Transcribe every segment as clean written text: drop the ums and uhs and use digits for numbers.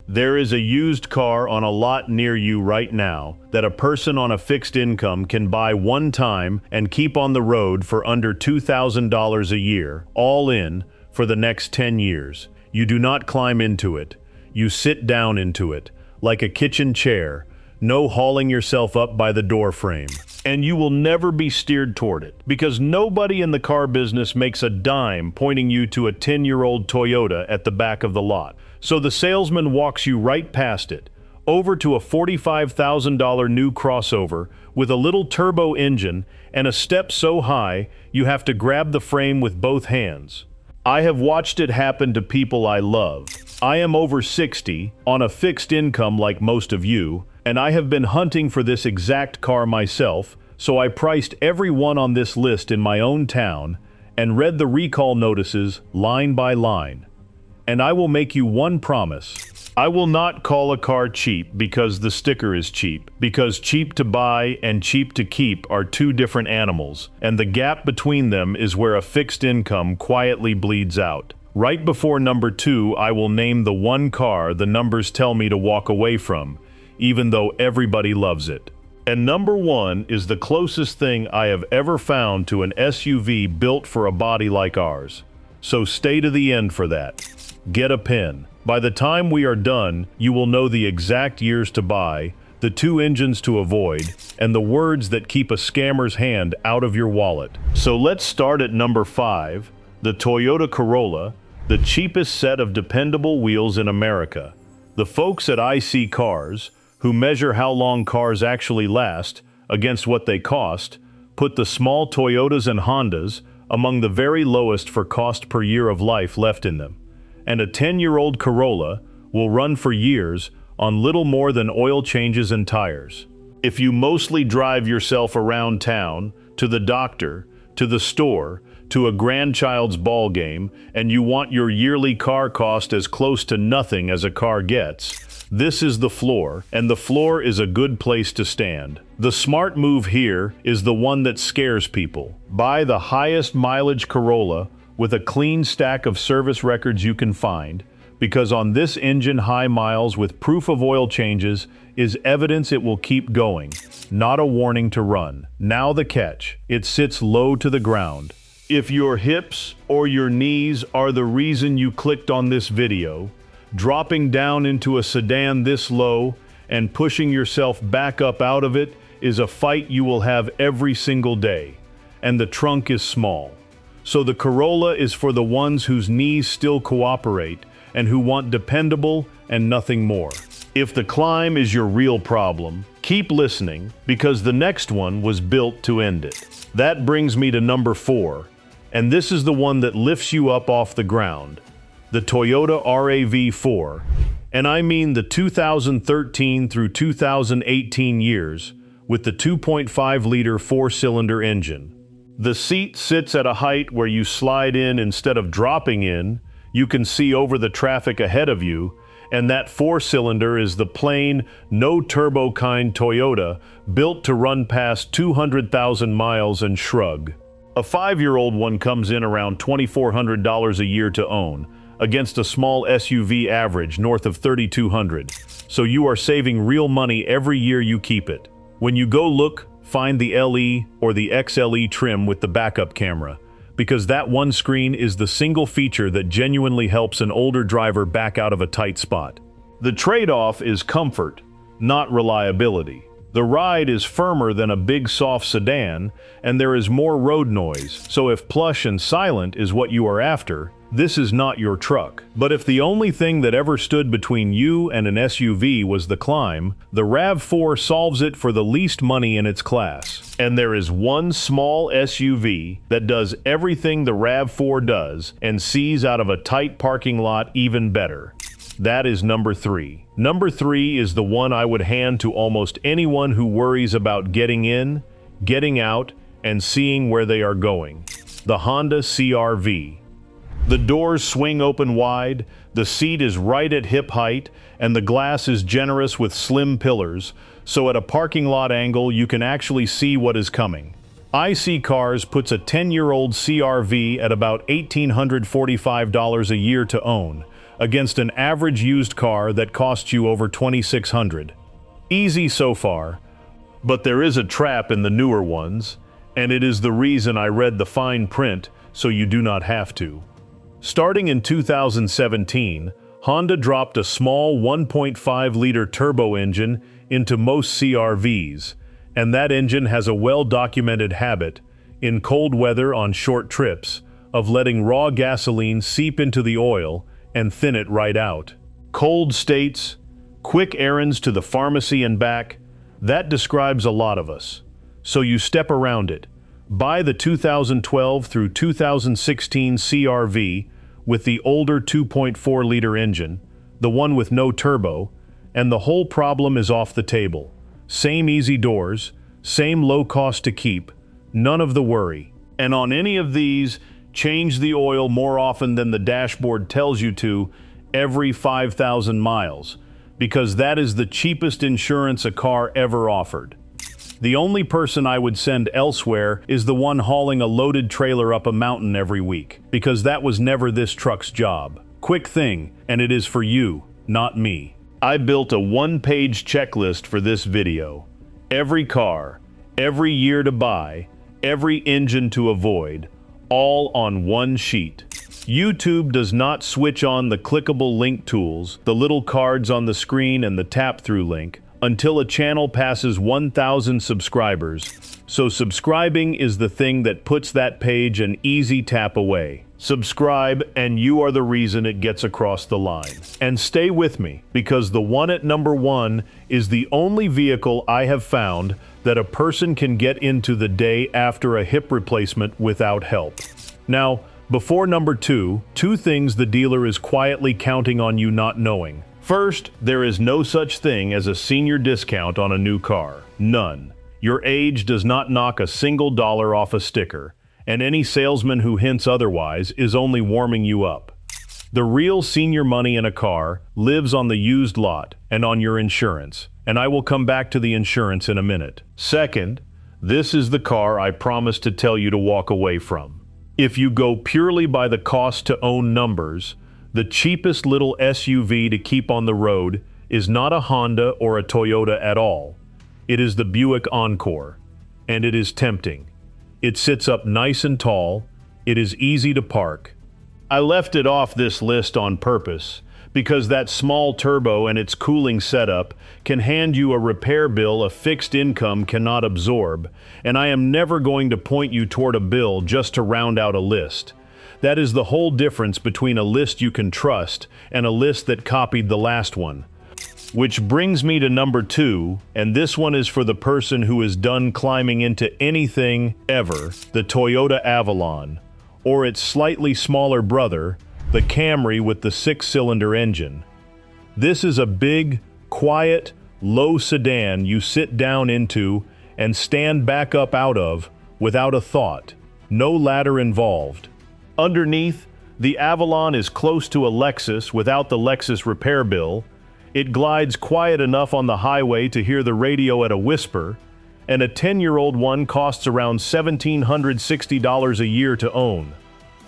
There is a used car on a lot near you right now that a person on a fixed income can buy one time and keep on the road for under $2,000 a year, all in, for the next 10 years. You do not climb into it. You sit down into it, like a kitchen chair, no hauling yourself up by the door frame. And you will never be steered toward it, because nobody in the car business makes a dime pointing you to a 10-year-old Toyota at the back of the lot. So the salesman walks you right past it, over to a $45,000 new crossover with a little turbo engine and a step so high you have to grab the frame with both hands. I have watched it happen to people I love. I am over 60, on a fixed income like most of you, and I have been hunting for this exact car myself, so I priced every one on this list in my own town and read the recall notices line by line. And I will make you one promise. I will not call a car cheap because the sticker is cheap, because cheap to buy and cheap to keep are two different animals, and the gap between them is where a fixed income quietly bleeds out. Right before number 2, I will name the one car the numbers tell me to walk away from, even though everybody loves it. And number 1 is the closest thing I have ever found to an SUV built for a body like ours. So stay to the end for that. Get a pen. By the time we are done, you will know the exact years to buy, the 2 engines to avoid, and the words that keep a scammer's hand out of your wallet. So let's start at number 5, the Toyota Corolla, the cheapest set of dependable wheels in America. The folks at iSeeCars, who measure how long cars actually last against what they cost, put the small Toyotas and Hondas among the very lowest for cost per year of life left in them. And a 10-year-old Corolla will run for years on little more than oil changes and tires. If you mostly drive yourself around town, to the doctor, to the store, to a grandchild's ball game, and you want your yearly car cost as close to nothing as a car gets, this is the floor, and the floor is a good place to stand. The smart move here is the one that scares people. Buy the highest mileage Corolla with a clean stack of service records you can find, because on this engine high miles with proof of oil changes is evidence it will keep going, not a warning to run. Now the catch, it sits low to the ground. If your hips or your knees are the reason you clicked on this video, dropping down into a sedan this low and pushing yourself back up out of it is a fight you will have every single day, and the trunk is small. So the Corolla is for the ones whose knees still cooperate and who want dependable and nothing more. If the climb is your real problem, keep listening, because the next one was built to end it. That brings me to number 4, and this is the one that lifts you up off the ground, the Toyota RAV4, and I mean the 2013 through 2018 years with the 2.5-liter 4-cylinder engine. The seat sits at a height where you slide in instead of dropping in. You can see over the traffic ahead of you, and that 4-cylinder is the plain, no-turbo kind Toyota built to run past 200,000 miles and shrug. A 5-year-old one comes in around $2,400 a year to own, against a small SUV average north of $3,200. So you are saving real money every year you keep it. When you go look, find the LE or the XLE trim with the backup camera, because that one screen is the single feature that genuinely helps an older driver back out of a tight spot. The trade-off is comfort, not reliability. The ride is firmer than a big soft sedan, and there is more road noise, so if plush and silent is what you are after, this is not your truck. But if the only thing that ever stood between you and an SUV was the climb, the RAV4 solves it for the least money in its class. And there is one small SUV that does everything the RAV4 does and sees out of a tight parking lot even better. That is number 3. Number 3 is the one I would hand to almost anyone who worries about getting in, getting out, and seeing where they are going. The Honda CR-V. The doors swing open wide, the seat is right at hip height, and the glass is generous with slim pillars, so at a parking lot angle you can actually see what is coming. iSeeCars puts a 10-year-old CR-V at about $1,845 a year to own, against an average used car that costs you over $2,600. Easy so far, but there is a trap in the newer ones, and it is the reason I read the fine print so you do not have to. Starting in 2017, Honda dropped a small 1.5-liter turbo engine into most CR-Vs, and that engine has a well-documented habit, in cold weather on short trips, of letting raw gasoline seep into the oil and thin it right out. Cold states, quick errands to the pharmacy and back, that describes a lot of us. So you step around it. Buy the 2012 through 2016 CR-V with the older 2.4-liter engine, the one with no turbo, and the whole problem is off the table. Same easy doors, same low cost to keep, none of the worry. And on any of these, change the oil more often than the dashboard tells you to every 5,000 miles, because that is the cheapest insurance a car ever offered. The only person I would send elsewhere is the one hauling a loaded trailer up a mountain every week, because that was never this truck's job. Quick thing, and it is for you, not me. I built a one-page checklist for this video. Every car, every year to buy, every engine to avoid, all on one sheet. YouTube does not switch on the clickable link tools, the little cards on the screen and the tap-through link, until a channel passes 1,000 subscribers. So subscribing is the thing that puts that page an easy tap away. Subscribe, and you are the reason it gets across the line. And stay with me, because the one at number 1 is the only vehicle I have found that a person can get into the day after a hip replacement without help. Now, before number 2, two things the dealer is quietly counting on you not knowing. First, there is no such thing as a senior discount on a new car. None. Your age does not knock a single dollar off a sticker, and any salesman who hints otherwise is only warming you up. The real senior money in a car lives on the used lot and on your insurance, and I will come back to the insurance in a minute. Second, this is the car I promised to tell you to walk away from. If you go purely by the cost to own numbers, the cheapest little SUV to keep on the road is not a Honda or a Toyota at all. It is the Buick Encore, and it is tempting. It sits up nice and tall. It is easy to park. I left it off this list on purpose because that small turbo and its cooling setup can hand you a repair bill a fixed income cannot absorb, and I am never going to point you toward a bill just to round out a list. That is the whole difference between a list you can trust and a list that copied the last one. Which brings me to number 2, and this one is for the person who is done climbing into anything ever, the Toyota Avalon, or its slightly smaller brother, the Camry with the 6-cylinder engine. This is a big, quiet, low sedan you sit down into and stand back up out of without a thought. No ladder involved. Underneath, the Avalon is close to a Lexus without the Lexus repair bill. It glides quiet enough on the highway to hear the radio at a whisper, and a 10-year-old one costs around $1,760 a year to own.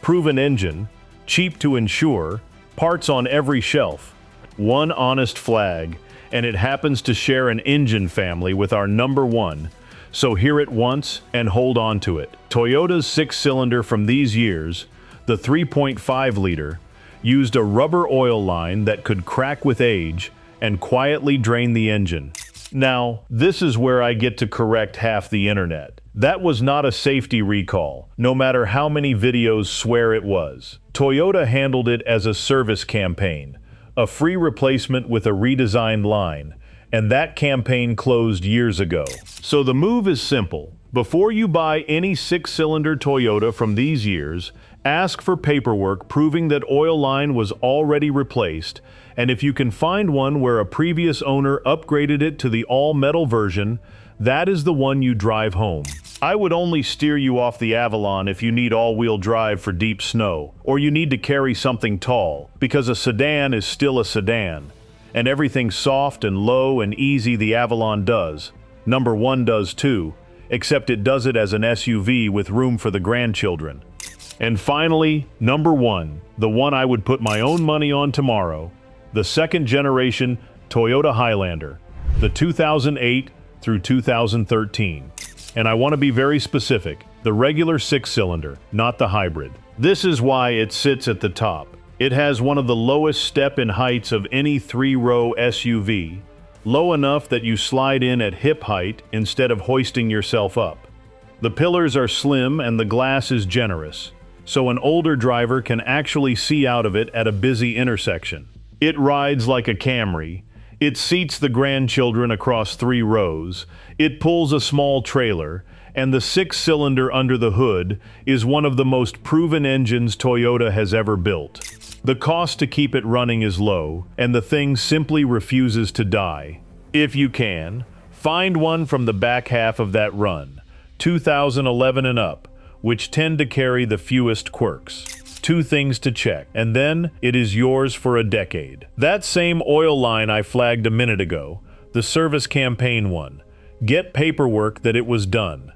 Proven engine, cheap to insure, parts on every shelf, one honest flag, and it happens to share an engine family with our number 1. So hear it once and hold on to it. Toyota's 6-cylinder from these years, the 3.5-liter, used a rubber oil line that could crack with age and quietly drain the engine. Now, this is where I get to correct half the internet. That was not a safety recall, no matter how many videos swear it was. Toyota handled it as a service campaign, a free replacement with a redesigned line, and that campaign closed years ago. So the move is simple. Before you buy any 6-cylinder Toyota from these years, ask for paperwork proving that oil line was already replaced, and if you can find one where a previous owner upgraded it to the all-metal version, that is the one you drive home. I would only steer you off the Avalon if you need all-wheel drive for deep snow, or you need to carry something tall, because a sedan is still a sedan, and everything soft and low and easy the Avalon does. Number 1 does too, except it does it as an SUV with room for the grandchildren. And finally, number 1, the one I would put my own money on tomorrow, the second generation Toyota Highlander, the 2008 through 2013. And I want to be very specific, the regular 6-cylinder, not the hybrid. This is why it sits at the top. It has one of the lowest step-in heights of any 3-row SUV, low enough that you slide in at hip height instead of hoisting yourself up. The pillars are slim and the glass is generous, so an older driver can actually see out of it at a busy intersection. It rides like a Camry. It seats the grandchildren across 3 rows. It pulls a small trailer, and the 6-cylinder under the hood is one of the most proven engines Toyota has ever built. The cost to keep it running is low, and the thing simply refuses to die. If you can, find one from the back half of that run, 2011 and up, which tend to carry the fewest quirks. 2 things to check, and then it is yours for a decade. That same oil line I flagged a minute ago, the service campaign one, get paperwork that it was done.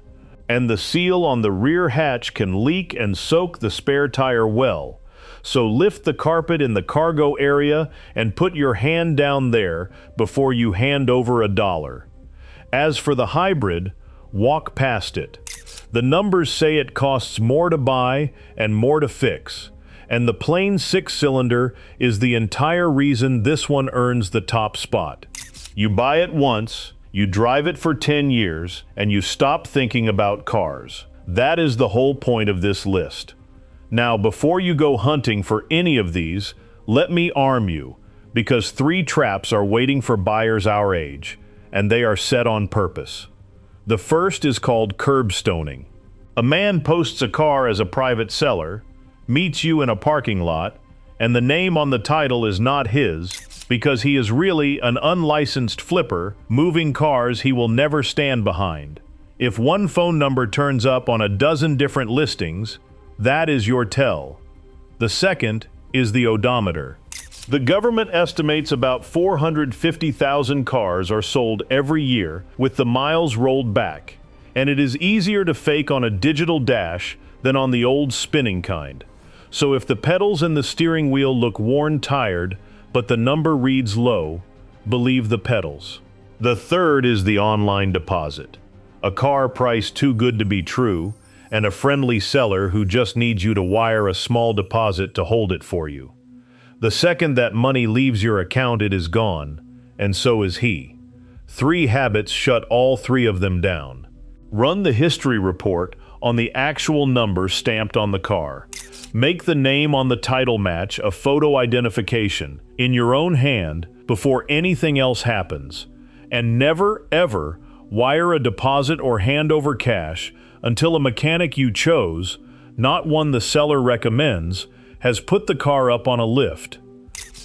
And the seal on the rear hatch can leak and soak the spare tire well. So lift the carpet in the cargo area and put your hand down there before you hand over $1. As for the hybrid, walk past it. The numbers say it costs more to buy and more to fix, and the plain 6-cylinder is the entire reason this one earns the top spot. You buy it once, you drive it for 10 years, and you stop thinking about cars. That is the whole point of this list. Now, before you go hunting for any of these, let me arm you, because 3 traps are waiting for buyers our age, and they are set on purpose. The first is called curbstoning. A man posts a car as a private seller, meets you in a parking lot, and the name on the title is not his, because he is really an unlicensed flipper moving cars he will never stand behind. If one phone number turns up on a dozen different listings, that is your tell. The second is the odometer. The government estimates about 450,000 cars are sold every year with the miles rolled back, and it is easier to fake on a digital dash than on the old spinning kind. So if the pedals and the steering wheel look worn tired, but the number reads low, believe the pedals. The third is the online deposit. A car priced too good to be true, and a friendly seller who just needs you to wire a small deposit to hold it for you. The second that money leaves your account, it is gone, and so is he. 3 habits shut all 3 of them down. Run the history report on the actual number stamped on the car. Make the name on the title match a photo identification in your own hand before anything else happens. And never, ever wire a deposit or hand over cash until a mechanic you chose, not one the seller recommends, has put the car up on a lift.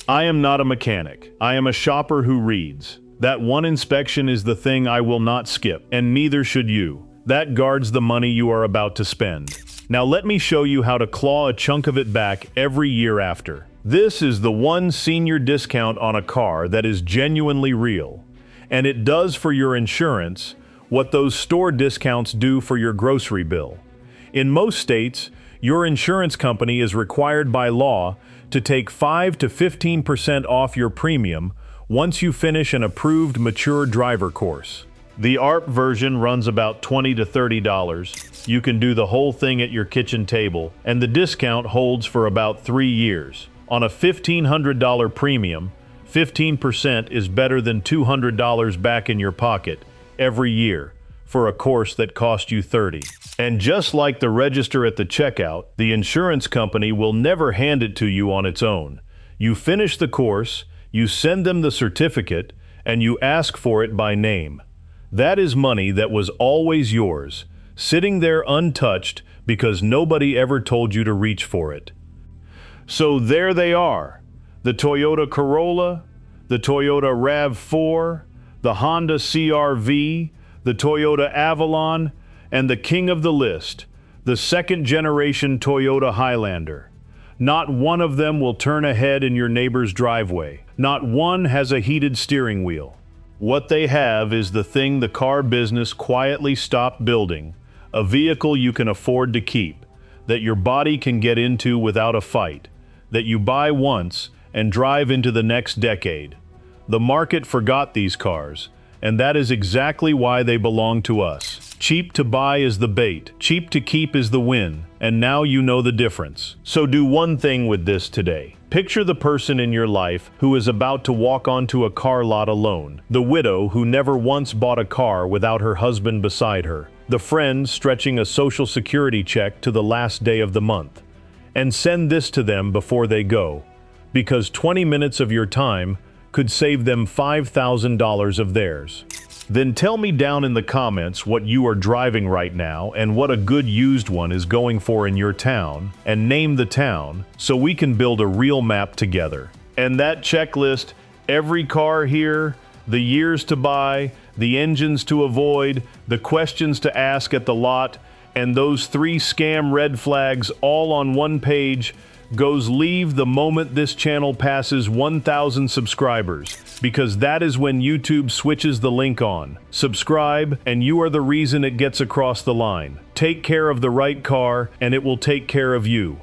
I am not a mechanic. I am a shopper who reads. That one inspection is the thing I will not skip, and neither should you. That guards the money you are about to spend. Now let me show you how to claw a chunk of it back every year after. This is the one senior discount on a car that is genuinely real, and it does for your insurance what those store discounts do for your grocery bill. In most states, your insurance company is required by law to take 5 to 15% off your premium once you finish an approved mature driver course. The ARP version runs about $20 to $30. You can do the whole thing at your kitchen table, and the discount holds for about 3 years. On a $1,500 premium, 15% is better than $200 back in your pocket every year for a course that cost you $30. And just like the register at the checkout, the insurance company will never hand it to you on its own. You finish the course, you send them the certificate, and you ask for it by name. That is money that was always yours, sitting there untouched because nobody ever told you to reach for it. So there they are, the Toyota Corolla, the Toyota RAV4, the Honda CR-V, the Toyota Avalon, and the king of the list, the second-generation Toyota Highlander. Not one of them will turn ahead in your neighbor's driveway. Not one has a heated steering wheel. What they have is the thing the car business quietly stopped building, a vehicle you can afford to keep, that your body can get into without a fight, that you buy once and drive into the next decade. The market forgot these cars, and that is exactly why they belong to us. Cheap to buy is the bait, cheap to keep is the win, and now you know the difference. So do one thing with this today. Picture the person in your life who is about to walk onto a car lot alone, the widow who never once bought a car without her husband beside her, the friend stretching a social security check to the last day of the month. And send this to them before they go, because 20 minutes of your time could save them $5,000 of theirs. Then tell me down in the comments what you are driving right now and what a good used one is going for in your town, and name the town so we can build a real map together. And that checklist, every car here, the years to buy, the engines to avoid, the questions to ask at the lot, and those 3 scam red flags all on one page, goes live the moment this channel passes 1,000 subscribers, because that is when YouTube switches the link on. Subscribe, and you are the reason it gets across the line. Take care of the right car, and it will take care of you.